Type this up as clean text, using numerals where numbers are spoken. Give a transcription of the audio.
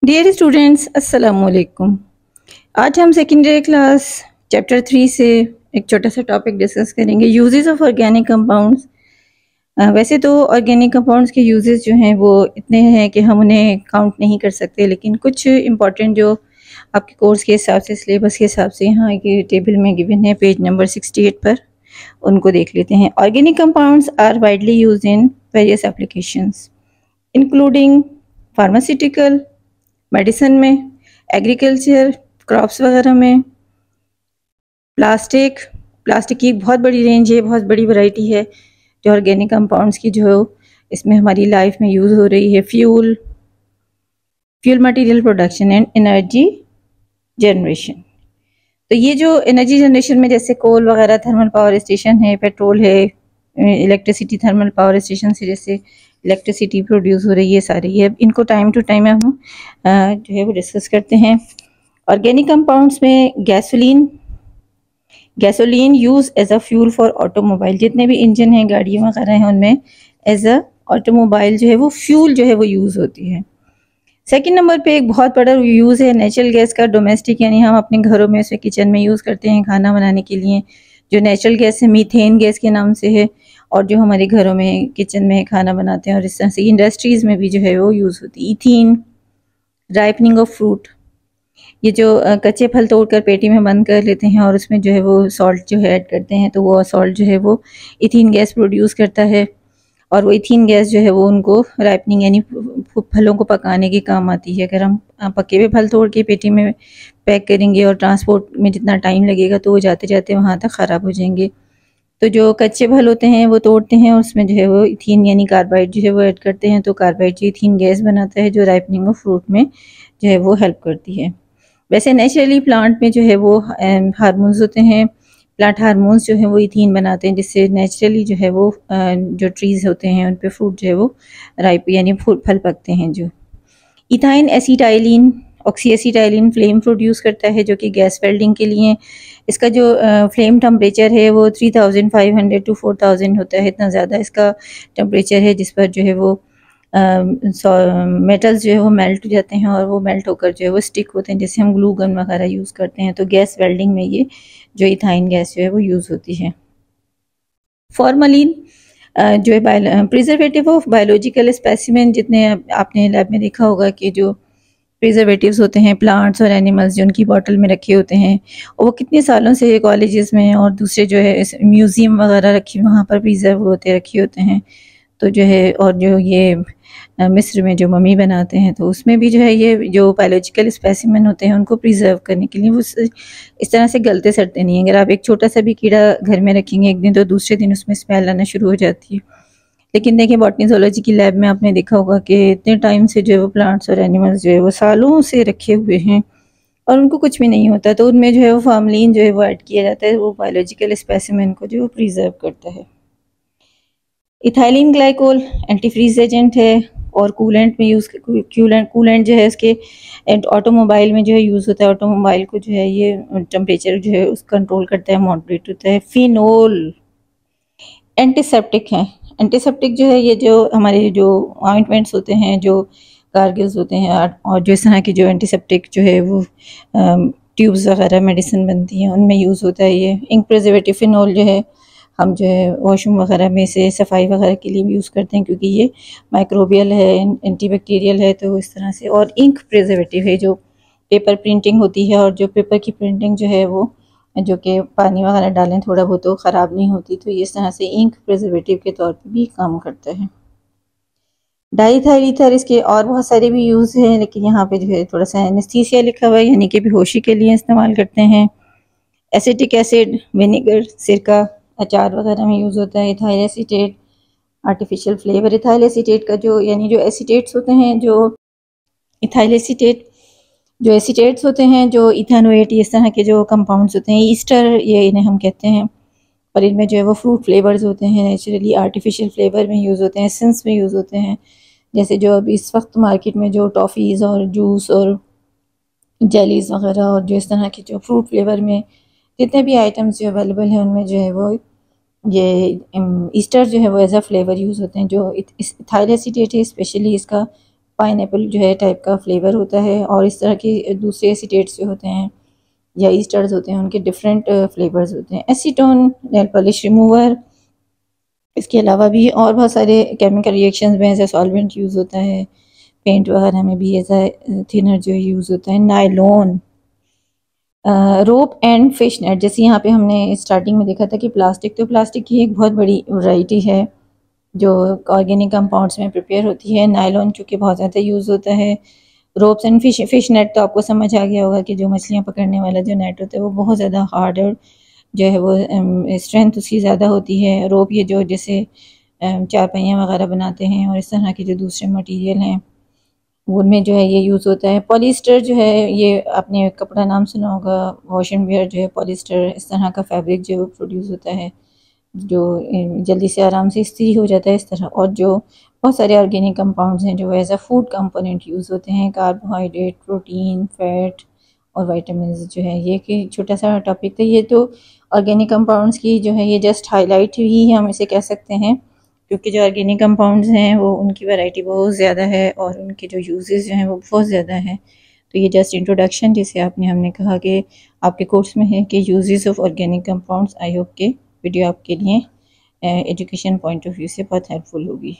Dear students, अस्सलाम वालेकुम। आज हम सेकेंडरी क्लास चैप्टर 3 से एक छोटा सा टॉपिक डिस्कस करेंगे, यूजेस ऑफ ऑर्गेनिक कंपाउंड्स। वैसे तो ऑर्गेनिक कंपाउंड्स के यूजेस जो हैं वो इतने हैं कि हम उन्हें काउंट नहीं कर सकते, लेकिन कुछ इंपॉर्टेंट जो आपके कोर्स के हिसाब से, सिलेबस के हिसाब से यहाँ की टेबल में गिवन है पेज नंबर 68 पर, उनको देख लेते हैं। Organic compounds are widely use in various applications including pharmaceutical, medicine में, एग्रीकल्चर, क्रॉप्स वगैरह में, प्लास्टिक की एक बहुत बड़ी रेंज है, बहुत बड़ी वैरायटी है जो ऑर्गेनिक कंपाउंड्स की जो इसमें हमारी लाइफ में यूज़ हो रही है। Fuel material production and energy generation. तो ये जो एनर्जी जनरेशन में जैसे कोल वगैरह, थर्मल पावर स्टेशन है, पेट्रोल है, इलेक्ट्रिसिटी थर्मल पावर स्टेशन से जैसे इलेक्ट्रिसिटी प्रोड्यूस हो रही है, सारी ये इनको टाइम टू टाइम हम जो है वो डिस्कस करते हैं। ऑर्गेनिक कंपाउंड्स में gasoline use as a fuel for automobile. जितने भी इंजन हैं, गाड़ियाँ वगैरह हैं, उनमें एज अ ऑटोमोबाइल जो है वो फ्यूल जो है वो यूज़ होती है। सेकेंड नंबर पे एक बहुत बड़ा यूज़ है नेचुरल गैस का, डोमेस्टिक, यानी हम अपने घरों में उसे किचन में यूज़ करते हैं खाना बनाने के लिए। जो नेचुरल गैस है मीथेन गैस के नाम से है, और जो हमारे घरों में किचन में खाना बनाते हैं, और इस तरह से इंडस्ट्रीज़ में भी जो है वो यूज़ होती है। इथीन, राइपनिंग ऑफ फ्रूट, ये जो कच्चे फल तोड़कर पेटी में बंद कर लेते हैं और उसमें जो है वो सॉल्ट जो है ऐड करते हैं, तो वो सॉल्ट जो है वो इथीन गैस प्रोड्यूस करता है, और वो इथीन गैस जो है वो उनको राइपनिंग यानी फलों को पकाने के काम आती है। अगर हम पके हुए फल तोड़ के पेटी में पैक करेंगे और ट्रांसपोर्ट में जितना टाइम लगेगा तो वो जाते जाते वहाँ तक ख़राब हो जाएंगे। तो जो कच्चे फल होते हैं वो तोड़ते हैं और उसमें जो है वो इथीन यानी कार्बाइड जो है वो ऐड करते हैं, तो कार्बाइड जो इथीन गैस बनाता है जो राइपनिंग ऑफ फ्रूट में जो है वो हेल्प करती है। वैसे नेचुरली प्लांट में जो है वो हार्मोन्स होते हैं, प्लांट हार्मोन्स जो है वो इथीन बनाते हैं, जिससे नेचुरली जो है वो जो ट्रीज़ होते हैं उन पे फ्रूट जो है वो राइप यानी फल पकते हैं। जो इथाइन एसिटाइलिन, ऑक्सीएसिटाइलिन फ्लेम प्रोड्यूस करता है जो कि गैस वेल्डिंग के लिए। इसका जो फ्लेम टेम्परेचर है वो 3500 to 4000 होता है, इतना ज़्यादा इसका टेम्परेचर है जिस पर जो है वो मेटल्स जो है वो मेल्ट हो जाते हैं, और वो मेल्ट होकर जो है वो स्टिक होते हैं, जैसे हम ग्लू गन वगैरह यूज़ करते हैं। तो गैस वेल्डिंग में ये जो इथाइन गैस जो है वो यूज़ होती है। फॉर्मलिन जो है प्रिजर्वेटिव ऑफ बायोलॉजिकल स्पेसिमेन, जितने आपने लैब में देखा होगा कि जो प्रिजर्वेटिव्स होते हैं प्लांट्स और एनिमल्स जो उनकी बॉटल में रखे होते हैं, और वो कितने सालों से कॉलेजेस में और दूसरे जो है म्यूज़ियम वगैरह रखी वहाँ पर प्रिजर्व होते रखे होते हैं। तो जो है, और जो ये मिस्र में जो मम्मी बनाते हैं तो उसमें भी जो है ये जो बायोलॉजिकल स्पेसिमेन होते हैं उनको प्रिजर्व करने के लिए वो इस तरह से गलते सड़ते नहीं हैं। अगर आप एक छोटा सा भी कीड़ा घर में रखेंगे एक दिन, तो दूसरे दिन उसमें स्मेल आना शुरू हो जाती है। लेकिन देखिए बॉटनी ज़ूलॉजी की लैब में आपने देखा होगा कि इतने टाइम से जो है वो प्लांट्स और एनिमल्स जो है वो सालों से रखे हुए हैं और उनको कुछ भी नहीं होता, तो उनमें जो है वो फॉर्मलिन जो है वो ऐड किया जाता है, वो बायोलॉजिकल स्पेसिमेन को जो प्रिजर्व करता है। इथाइलिन ग्लाइकोल एंटीफ्रीज एजेंट है और कूलेंट में यूज़, कूलेंट जो है उसके ऑटोमोबाइल में जो है यूज़ होता है। ऑटोमोबाइल को जो है ये टेम्परेचर जो है उस कंट्रोल करता है, मॉडरेट होता है। फिनोल एंटीसेप्टिक है। एंटीसेप्टिक जो है ये जो हमारे जो ऑइंटमेंट्स होते हैं, जो कारगिल्स होते हैं, और जो इस तरह की जो एंटीसेप्टिक जो है वो ट्यूब्स वगैरह मेडिसिन बनती हैं उनमें यूज़ होता है। ये इंक प्रिजर्वेटिव फिनोल जो है हम जो है वॉशरूम वगैरह में से सफाई वगैरह के लिए भी यूज़ करते हैं, क्योंकि ये माइक्रोबियल है, एंटीबैक्टीरियल है, तो इस तरह से। और इंक प्रिजर्वेटिव है, जो पेपर प्रिंटिंग होती है, और जो पेपर की प्रिंटिंग जो है वो जो कि पानी वगैरह डालें थोड़ा बहुत तो ख़राब नहीं होती, तो इस तरह से इंक प्रिजर्वेटिव के तौर पर भी काम करता है। डाईथाइल ईथर, इसके और बहुत सारे भी यूज़ हैं, लेकिन यहाँ पे जो है थोड़ा सा एनेस्थीसिया लिखा हुआ है, यानी कि बेहोशी के लिए इस्तेमाल करते हैं। एसिटिक एसिड, विनेगर, सिरका, अचार वगैरह में यूज़ होता है। Ethyl acetate, artificial flavour. Ethyl acetate का जो यानी जो एसीटेट्स होते हैं, जो इथाइल एसीटेट जो एसीटेट्स होते हैं, जो इथानोएट, इस तरह के जो कंपाउंड्स होते हैं, ईस्टर ये इन्हें हम कहते हैं, और इनमें जो है वो फ्रूट फ्लेवर्स होते हैं, नेचुरली आर्टिफिशियल फ्लेवर में यूज़ होते हैं, एसेंस में यूज़ होते हैं। जैसे जो अब इस वक्त मार्केट में जो टॉफ़ीज़ और जूस और जेलीज़ वगैरह और जो इस तरह के जो फ्रूट फ्लेवर में जितने भी आइटम्स जो अवेलेबल हैं उनमें जो है वो ये ईस्टर जो है वो एज अ फ्लेवर यूज़ होते हैं। जो इथाइल एसीटेट है, स्पेशली इसका पाइनएप्पल जो है टाइप का फ्लेवर होता है, और इस तरह के दूसरे एसीटेट्स जो होते हैं या ईस्टर्स होते हैं उनके डिफरेंट फ्लेवर्स होते हैं। एसीटोन नेल पॉलिश रिमूवर, इसके अलावा भी और बहुत सारे केमिकल रिएक्शंस में एज ए सॉल्वेंट यूज़ होता है। पेंट वगैरह में भी एज ए थिनर जो यूज़ होता है। Nylon, rope and fish net, जैसे यहाँ पे हमने स्टार्टिंग में देखा था कि प्लास्टिक, तो प्लास्टिक की एक बहुत बड़ी वैरायटी है जो ऑर्गेनिक कंपाउंड्स में प्रिपेयर होती है। नायलॉन चूँकि बहुत ज़्यादा यूज़ होता है। रोप्स एंड फिश नेट, तो आपको समझ आ गया होगा कि जो मछलियाँ पकड़ने वाला जो नेट होता है वो बहुत ज़्यादा हार्ड और जो है वो स्ट्रेंथ उसकी ज़्यादा होती है। रोप ये जो जैसे चारपहिया वगैरह बनाते हैं और इस तरह के जो दूसरे मटेरियल हैं उनमें जो है ये यूज़ होता है। पॉलिस्टर जो है, ये आपने कपड़ा नाम सुना होगा, वॉश एंड वेयर जो है पॉलिस्टर, इस तरह का फैब्रिक जो प्रोड्यूस होता है जो जल्दी से आराम से इस्त्री हो जाता है इस तरह। और जो बहुत सारे ऑर्गेनिक कंपाउंड्स हैं जो as a food component use होते हैं, कार्बोहाइड्रेट, प्रोटीन, फैट और विटामिन्स जो है। ये कि छोटा सा टॉपिक था ये, तो ऑर्गेनिक कंपाउंड्स की जो है ये जस्ट हाईलाइट ही हम इसे कह सकते हैं, क्योंकि जो ऑर्गेनिक कंपाउंड्स हैं वो उनकी वैरायटी बहुत ज़्यादा है और उनके जो यूजेस जो हैं वो बहुत ज़्यादा हैं। तो ये जस्ट इंट्रोडक्शन जिसे हमने कहा कि आपके कोर्स में है कि uses of organic compounds. I hope के वीडियो आपके लिए एजुकेशन पॉइंट ऑफ व्यू से बहुत हेल्पफुल होगी।